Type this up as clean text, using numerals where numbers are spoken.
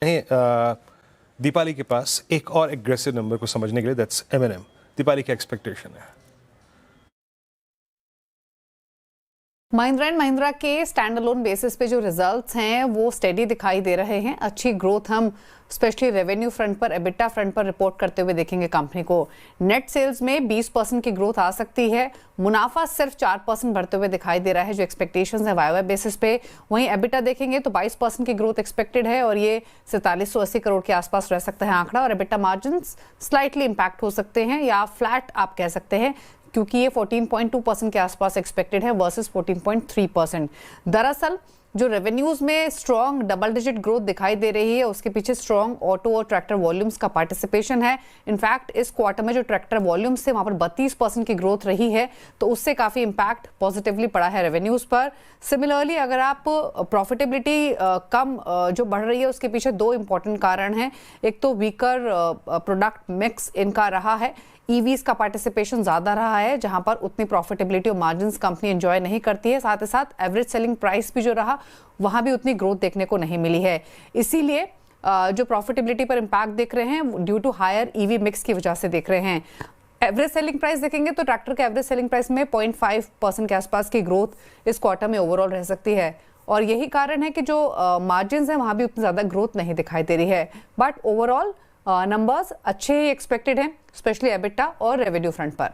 दीपाली के पास एक और एग्रेसिव नंबर को समझने के लिए, दैट्स M&M। दीपाली की एक्सपेक्टेशन है। महिंद्रा एंड महिंद्रा के स्टैंड अलोन बेसिस पे जो रिजल्ट्स हैं वो स्टेडी दिखाई दे रहे हैं। अच्छी ग्रोथ हम स्पेशली रेवेन्यू फ्रंट पर, एबिटा फ्रंट पर रिपोर्ट करते हुए देखेंगे कंपनी को। नेट सेल्स में 20% की ग्रोथ आ सकती है। मुनाफा सिर्फ 4% बढ़ते हुए दिखाई दे रहा है जो एक्सपेक्टेशंस है वाईवाई बेसिस पे। वहीं एबिटा देखेंगे तो 22% की ग्रोथ एक्सपेक्टेड है और ये 4780 करोड़ के आसपास रह सकता है आंकड़ा। और एबिटा मार्जिन स्लाइटली इंपैक्ट हो सकते हैं या फ्लैट आप कह सकते हैं, क्योंकि ये 14.2% के आसपास एक्सपेक्टेड है वर्सेस 14.3%। दरअसल जो रेवेन्यूज में स्ट्रॉन्ग डबल डिजिट ग्रोथ दिखाई दे रही है उसके पीछे स्ट्रॉन्ग ऑटो और ट्रैक्टर वॉल्यूम्स का पार्टिसिपेशन है। इनफैक्ट इस क्वार्टर में जो ट्रैक्टर वॉल्यूम्स थे वहां पर 32% की ग्रोथ रही है, तो उससे काफी इंपैक्ट पॉजिटिवली पड़ा है रेवेन्यूज पर। सिमिलरली अगर आप प्रॉफिटेबिलिटी कम जो बढ़ रही है उसके पीछे दो इंपॉर्टेंट कारण हैं। एक तो वीकर प्रोडक्ट मिक्स इनका रहा है, ईवीज का पार्टिसिपेशन ज्यादा रहा है जहां पर उतनी प्रॉफिटेबिलिटी और मार्जिन्स कंपनी एंजॉय नहीं करती है। साथ ही साथ एवरेज सेलिंग प्राइस भी जो रहा वहां भी उतनी ग्रोथ देखने को नहीं मिली है। इसीलिए जो प्रॉफिटेबिलिटी पर इंपैक्ट देख रहे हैं due to higher EV mix की वजह से देख रहे हैं। एवरेज सेलिंग प्राइस देखेंगे तो ट्रैक्टर के एवरेज सेलिंग प्राइस में 0.5% के आसपास की ग्रोथ इस क्वार्टर में ओवरऑल रह सकती है और यही कारण है कि जो मार्जिन्स हैं वहां भी उतनी ज्यादा ग्रोथ नहीं दिखाई दे रही है। बट ओवरऑल नंबर्स अच्छे ही एक्सपेक्टेड हैं, स्पेशली एबिटा और रेवेन्यू फ्रंट पर।